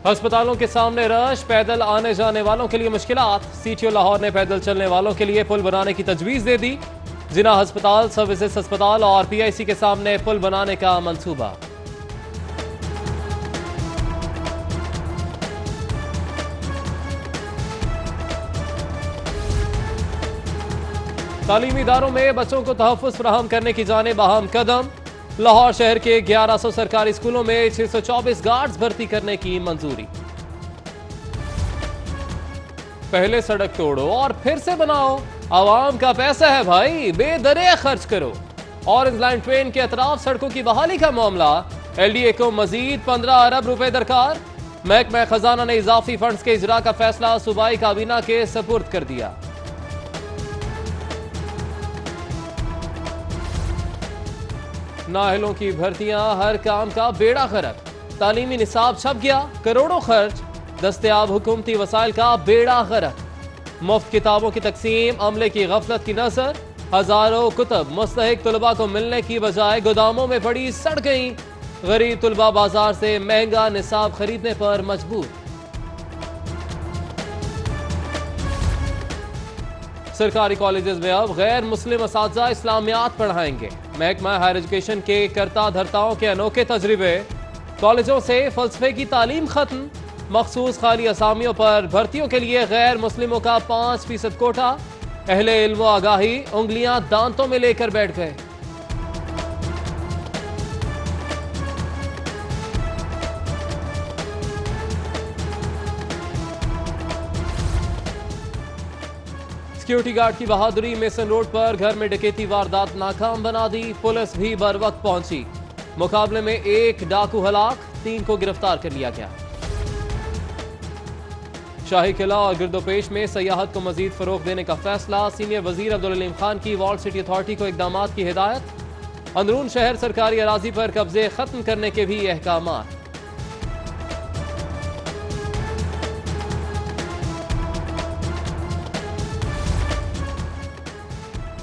अस्पतालों के सामने रश, पैदल आने जाने वालों के लिए मुश्किलात। सीटीओ लाहौर ने पैदल चलने वालों के लिए पुल बनाने की तजवीज दे दी। जिना अस्पताल, सर्विसेज अस्पताल और पीआईसी के सामने पुल बनाने का मंसूबा। तालीमी इदारों में बच्चों को तहफ़्फ़ुज़ फराहम करने की जानिब अहम कदम। लाहौर शहर के 1100 सरकारी स्कूलों में 624 गार्ड्स भर्ती करने की मंजूरी। पहले सड़क तोड़ो और फिर से बनाओ, आवाम का पैसा है भाई, बेदरिया खर्च करो। ऑरेंज लाइन ट्रेन के अतराफ सड़कों की बहाली का मामला, एलडीए को मजीद 15 अरब रुपए दरकार। महकमा खजाना ने इजाफी फंड्स के इजरा का फैसला सूबाई काबीना के सपुर्द कर दिया। नाहलों की भर्तियां, हर काम का बेड़ा गर्क। तालीमी निसाब छप गया, करोड़ों खर्च। दस्तयाब हुकूमती वसाइल का बेड़ा गर्क। मुफ्त किताबों की तकसीम, अमले की गफलत की नजर। हजारों कुतब मुस्तहिक तुलबा को मिलने की बजाय गोदामों में पड़ी सड़ गई। गरीब तुलबा बाजार से महंगा निसाब खरीदने पर मजबूर। सरकारी कॉलेजेस में अब गैर मुस्लिम असातिज़ा इस्लामियात पढ़ाएंगे। महकमा हायर एजुकेशन के करता धरताओं के अनोखे तजर्बे। कॉलेजों से फलसफे की तालीम खत्म। मखसूस खाली असामियों पर भर्तियों के लिए गैर मुस्लिमों का 5% कोटा। अहले इल्म व आगाही उंगलियां दांतों में लेकर बैठ गए। सिक्योरिटी गार्ड की बहादुरी, मेसन रोड पर घर में डकैती वारदात नाकाम बना दी। पुलिस भी बर वक्त पहुंची। मुकाबले में एक डाकू हलाक, 3 को गिरफ्तार कर लिया गया। शाही किला और गिरदोपेश में सयाहत को मजीद फरोग देने का फैसला। सीनियर वजीर अब्दुल अलीम खान की वॉल्ड सिटी अथॉरिटी को इकदामात की हिदायत। अंदरून शहर सरकारी अराजी पर कब्जे खत्म करने के भी अहकामात।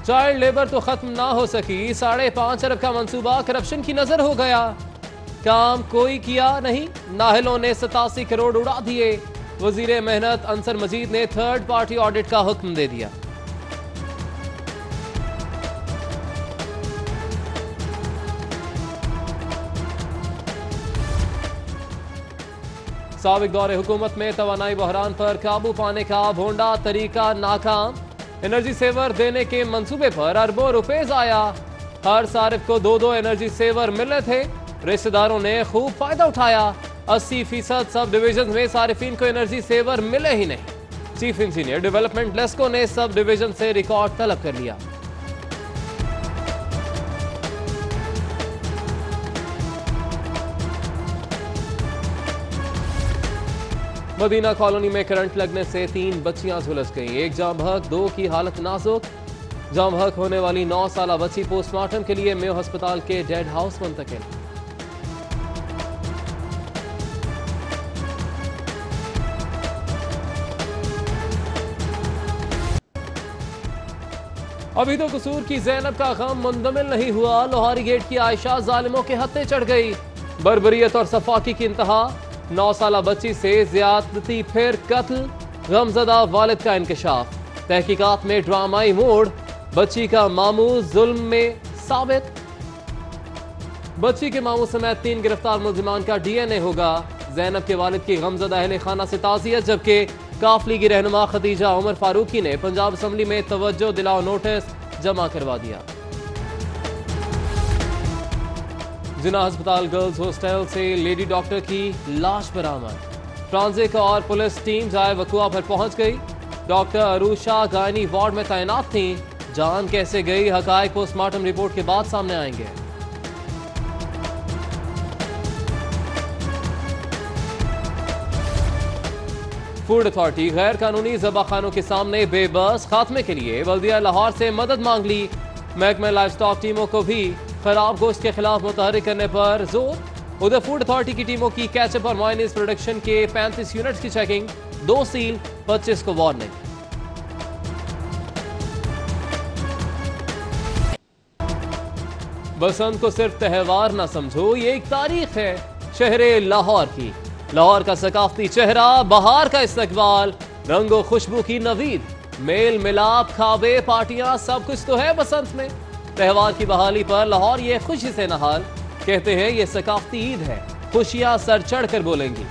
चाइल्ड लेबर तो खत्म ना हो सकी, 5.5 अरब का मंसूबा करप्शन की नजर हो गया। काम कोई किया नहीं, नाहलों ने 87 करोड़ उड़ा दिए। वजीर मेहनत अंसर मजीद ने थर्ड पार्टी ऑडिट का हुक्म दे दिया। साबिक दौरे हुकूमत में तवानाई बहरान पर काबू पाने का भोंडा तरीका नाकाम। एनर्जी सेवर देने के मंसूबे पर अरबों रुपए जाया। हर सारिफ को 2 एनर्जी सेवर मिलने थे, रिश्तेदारों ने खूब फायदा उठाया। 80% सब डिवीजन में सारिफिन को एनर्जी सेवर मिले ही नहीं। चीफ इंजीनियर डेवलपमेंट लेस्को ने सब डिवीजन से रिकॉर्ड तलब कर लिया। मदीना कॉलोनी में करंट लगने से 3 बच्चियां झुलस गईं। एक जाम बहक, 2 की हालत नाजुक। जाम बहक होने वाली 9 साला बच्ची पोस्टमार्टम के लिए मेयो अस्पताल के डेड हाउस मुंतकिल। अभी तो कसूर की जैनब का गम मुंदमिल नहीं हुआ। लोहारी गेट की आयशा जालिमों के हत्थे चढ़ गई। बर्बरियत और सफाकी की इंतहा। 9 साला बच्ची से ज्यादती फिर कत्ल। गमजदा वालिद का इंकशाफ। तहकीकात में ड्रामाई मोड़। बच्ची का मामू जुल्म में साबित। बच्ची के मामू समेत 3 गिरफ्तार मुल्जिमान का डीएनए होगा। जैनब के वालिद की गमजदा अहले खाना से ताज़ियत, जबकि काफली की रहनुमा खदीजा उमर फारूकी ने पंजाब असम्बली में तवज्जो दिलाओ नोटिस जमा करवा दिया। जिना अस्पताल गर्ल्स हॉस्टल से लेडी डॉक्टर की लाश बरामद। ट्रांजिट और पुलिस टीम जाए वकुआ पर पहुंच गई। डॉक्टर अरूशा गायनी वार्ड में तैनात थी। जान कैसे गई, हकायक पोस्टमार्टम रिपोर्ट के बाद सामने आएंगे। फूड अथॉरिटी गैर कानूनी ज़बाखानों के सामने बेबस। खात्मे के लिए बल्दिया लाहौर से मदद मांग ली। महकमा लाइफ स्टॉक टीमों को भी खराब गोश्त के खिलाफ मुतहरिक करने पर जोर। उधर फूड अथॉरिटी की टीमों की कैचअप और मायोनीज प्रोडक्शन के 35 यूनिट्स की चेकिंग, 2 सील, 25 को वार्निंग। बसंत को सिर्फ त्योहार ना समझो, ये एक तारीख है शहरे लाहौर की। लाहौर का सकाफती चेहरा, बहार का इस्तकबाल, रंगो खुशबू की नवीद, मेल मिलाप, खाबे, पार्टियां, सब कुछ तो है बसंत में। त्योहार की बहाली पर लाहौर ये खुशी से नहाल, कहते हैं ये सकाफती ईद है, खुशियां सर चढ़ कर बोलेंगी,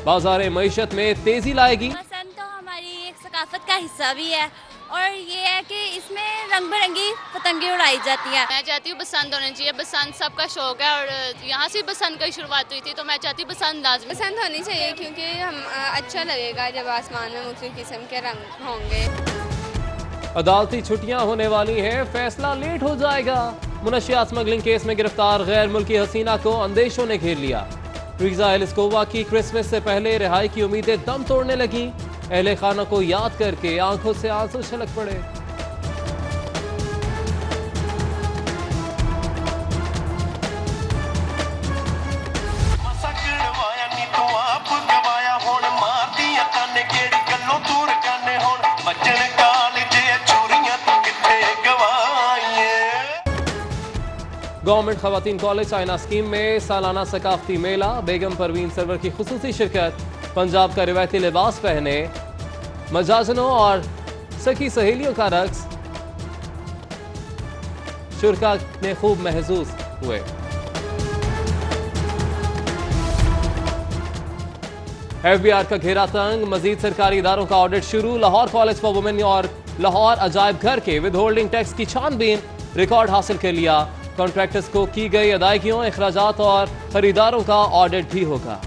बाजार मईशत में तेजी लाएगी। बसंत तो हमारी एक सकाफत का हिस्सा भी है और ये है कि इसमें रंग बिरंगी पतंगे उड़ाई जाती है। मैं चाहती हूँ बसंत होना चाहिए, बसंत सबका शौक है और यहाँ से बसंत की शुरुआत हुई थी, तो मैं चाहती हूँ बसंत लाजमी बसंत होनी चाहिए क्योंकि हम अच्छा लगेगा जब आसमान में मुख्तलिफ किस्म के रंग होंगे। अदालती छुट्टियां होने वाली हैं, फैसला लेट हो जाएगा। मुनशियात स्मगलिंग केस में गिरफ्तार गैर मुल्की हसीना को अंदेशों ने घेर लिया। ट्रीजा एलिस्कोवा की क्रिसमस से पहले रिहाई की उम्मीदें दम तोड़ने लगी। अहले खाना को याद करके आंखों से आंसू छलक पड़े। गवर्नमेंट खवातीन कॉलेज चाइना स्कीम में सालाना सकाफती मेला, बेगम परवीन सरवर की खुसूसी शिरकत, पंजाब का रिवायती लिबास पहने मजाजनों और सखी सहेलियों का रक्स, शुरका ने खूब महसूस हुए। FBI का घेरा तंग, मजीद सरकारी इदारों का ऑडिट शुरू। लाहौर कॉलेज फॉर वुमेन और लाहौर अजायब घर के विद होल्डिंग टैक्स की छानबीन, रिकॉर्ड हासिल कर लिया। कॉन्ट्रैक्टर्स को की गई अदायगियों, अखराजात और खरीदारों का ऑडिट भी होगा।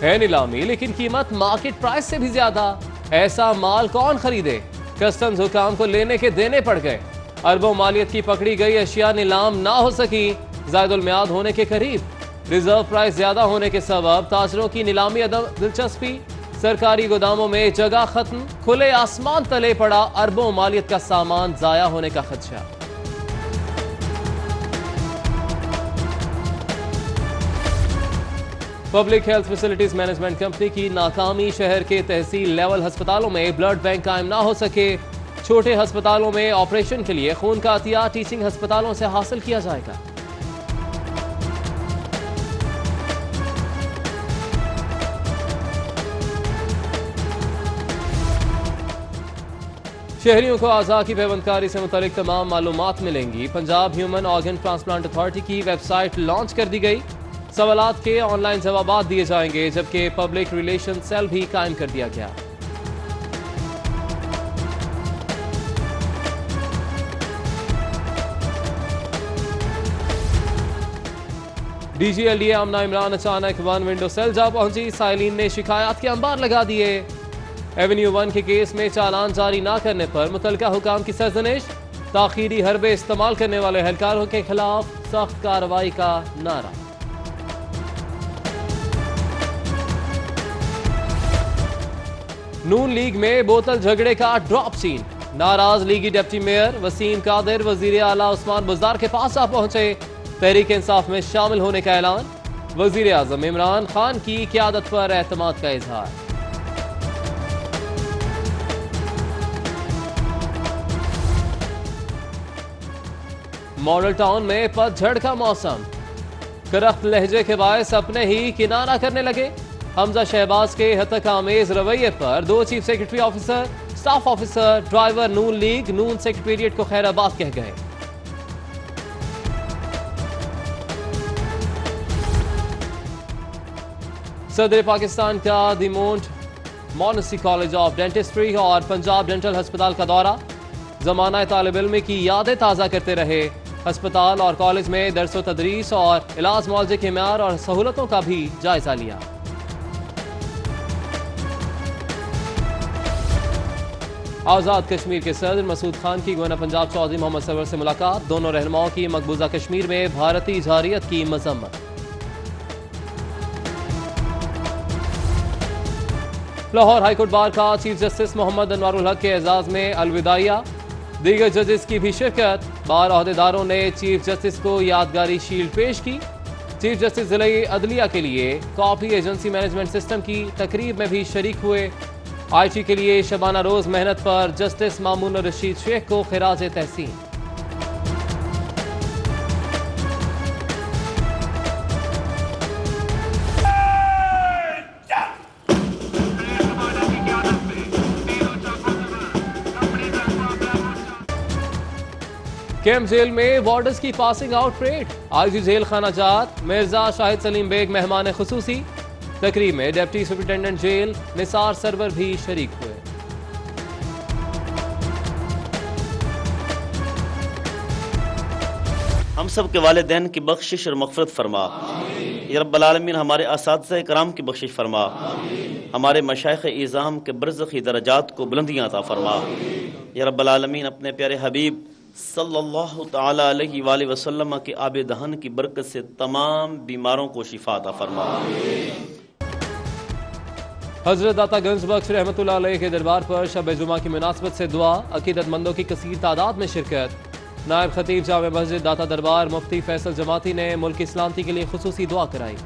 है नीलामी लेकिन कीमत मार्केट प्राइस से भी ज्यादा। ऐसा माल कौन खरीदे? कस्टम्स हुकाम को लेने के देने पड़ गए। अरबों मालियत की पकड़ी गई अशिया नीलाम ना हो सकी, जायदुल मियाद होने के करीब। रिजर्व प्राइस ज्यादा होने के सबब ताजरों की नीलामी अदम दिलचस्पी। सरकारी गोदामों में जगह खत्म, खुले आसमान तले पड़ा अरबों मालियत का सामान जाया होने का खदशा। Public health facilities management company की नाकामी, शहर के तहसील लेवल अस्पतालों में ब्लड बैंक कायम ना हो सके। छोटे अस्पतालों में ऑपरेशन के लिए खून का अतिया टीचिंग अस्पतालों से हासिल किया जाएगा। शहरियों को आज़ा की पैबंदकारी से मुतालिक तमाम मालूमात मिलेंगी। Punjab human organ transplant authority की वेबसाइट लॉन्च कर दी गई। सवालात के ऑनलाइन जवाब दिए जाएंगे, जबकि पब्लिक रिलेशन सेल भी कायम कर दिया गया। DGLDA आमना इमरान अचानक वन विंडो सेल जा पहुंची। साइलिन ने शिकायत के अंबार लगा दिए। एवेन्यू 1 के केस में चालान जारी ना करने पर मुतलका हुकाम की सरजनिश। ताखीरी हरबे इस्तेमाल करने वाले एहलकारों के खिलाफ सख्त कार्रवाई का नारा। नून लीग में बोतल झगड़े का ड्रॉप सीन। नाराज लीगी डिप्टी मेयर वसीम कादिर वजीर आला उस्मान बुज़दार के पास आ पहुंचे। तहरीक इंसाफ में शामिल होने का ऐलान। वजीर आजम इमरान खान की क़यादत पर एतमाद का इजहार। मॉडल टाउन में पतझड़ का मौसम। करख्त लहजे के बायस अपने ही किनारा करने लगे। हमजा शहबाज के हतक आमेज रवैये पर दो chief secretary officer, staff officer, driver Noon league Noon secretariat को खैराबाद कह गए। सदर पाकिस्तान का de Montmorency college of dentistry और पंजाब डेंटल अस्पताल का दौरा। जमाना तालिब इल्म की यादें ताज़ा करते रहे। अस्पताल और कॉलेज में दरस व तदरीस और इलाज मुआवजे के म्यार और सहूलतों का भी जायजा लिया। आज़ाद कश्मीर के सदर मसूद खान की गवर्नर पंजाब चौधरी मोहम्मद सरवर से मुलाकात। दोनों रहनुमाओं की मकबूजा कश्मीर में भारतीय जारियत की मजम्मत। लाहौर हाईकोर्ट बार का चीफ जस्टिस मोहम्मद अनवारुल हक के एजाज में अलविदाइया। दीगर जजेस की भी शिरकत। बार अहदेदारों ने चीफ जस्टिस को यादगारी शील्ड पेश की। चीफ जस्टिस जिले अदलिया के लिए कॉपी एजेंसी मैनेजमेंट सिस्टम की तकरीब में भी शरीक हुए। IT के लिए शबाना रोज मेहनत पर जस्टिस मामून रशीद शेख को खिराज तहसीन। कैंप जेल में वार्डर्स की passing out parade. IG jail खाना जात मिर्जा शाहिद सलीम बेग मेहमान खुसूसी। तकरीब में deputy superintendent jail Nisar Sarwar भी शरीक हुए। हम सब के वालिदैन की बख्शिश और मग़फ़िरत फरमा। या रब्बल आलमीन हमारे असातिज़ा कराम की बख्शिश फरमा। हमारे मशाइख़ इज़ाम के बरज़खी दरजात को बुलंदियाँ अता फरमा। या रब्बल आलमीन अपने प्यारे हबीब सल्लल्लाहु तआला अलैहि वसल्लम के आब दहन की बरकत से तमाम बीमारों को शिफा अता फरमा। हजरत दाता गंज बख्श रहमतुल्लाह अलैह के दरबार पर शब जुमा की मुनासबत से दुआ। अकीदतमंदों की कसीर तादाद में शिरकत। नायब खतीब जामे मस्जिद दाता दरबार मुफ्ती फैसल जमाती ने मुल्क की सलामती के लिए खुसूसी दुआ कराई।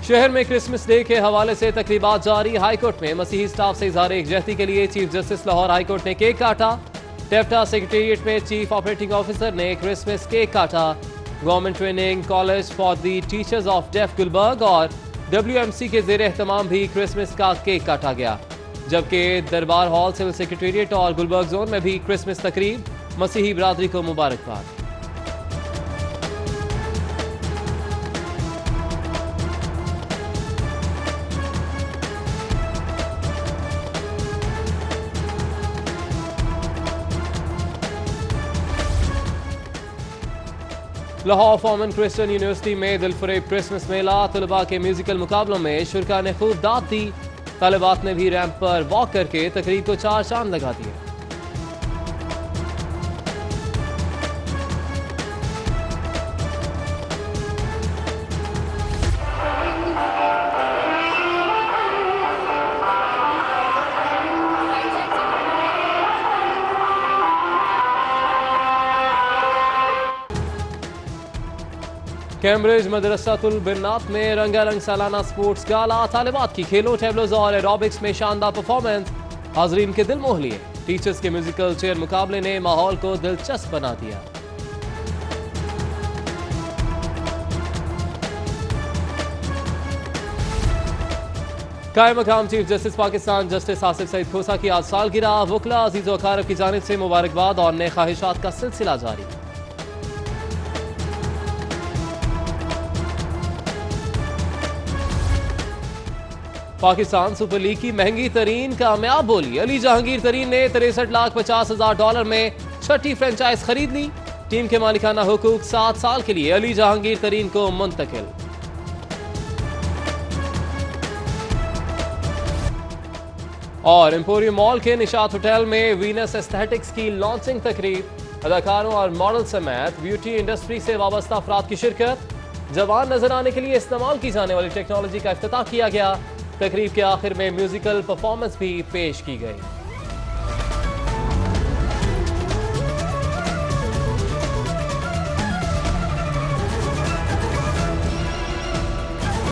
शहर में क्रिसमस डे के हवाले से तकरीबात जारी। हाईकोर्ट में मसीही स्टाफ से इजहार एकजहती के लिए चीफ जस्टिस लाहौर हाईकोर्ट ने केक काटा। टेप्टा सेक्रेटेरिएट में चीफ ऑपरेटिंग ऑफिसर ने क्रिसमस केक काटा। Government training college for the teachers of deaf Gulberg और WMC के जेर एहतमाम भी क्रिसमस का केक काटा गया। जबकि दरबार हॉल सिविल सेक्रेटेरिएट और गुलबर्ग जोन में भी क्रिसमस तकरीब। मसीही बरादरी को मुबारकबाद। लाहौर फॉर्मन क्रिश्चियन यूनिवर्सिटी में दिलफरेब क्रिसमस मेला। तलबा के म्यूजिकल मुकाबलों में शुरा ने खूब दाद दी। तालिबात ने भी रैंप पर वॉक करके तकरीब को चार चांद लगा दिए। कैम्ब्रिज मदरसातुल बिन्नात में रंगारंग सालाना स्पोर्ट्स गाला। तालिबात की खेलों टेबलोज और एरोबिक्स में शानदार परफॉर्मेंस हाजरीन के दिल मोह लिए। टीचर्स के म्यूजिकल चेयर मुकाबले ने माहौल को दिलचस्प बना दिया। कायम मकाम chief justice Pakistan justice Asif Saeed Khosa की आज सालगिरह। वकला अजीज वकारब की जानिब से मुबारकबाद और नए ख्वाहिशात का सिलसिला जारी। पाकिस्तान सुपर लीग की महंगी तरीन कामयाब बोली। अली जहांगीर तरीन ने $63,50,000 में छठी फ्रेंचाइज खरीद ली। टीम के मालिकाना हुकूक 7 साल के लिए अली जहांगीर तरीन को मुंतकिल। और एम्पोरियम मॉल के निशात होटल में वीनस एस्थेटिक्स की लॉन्चिंग तकरीब। अदाकारों और मॉडल समेत ब्यूटी इंडस्ट्री से वाबस्ता अफराद की शिरकत। जवान नजर आने के लिए इस्तेमाल की जाने वाली टेक्नोलॉजी का इफ्तिताह किया गया। तकरीब के आखिर में म्यूजिकल परफॉर्मेंस भी पेश की गई।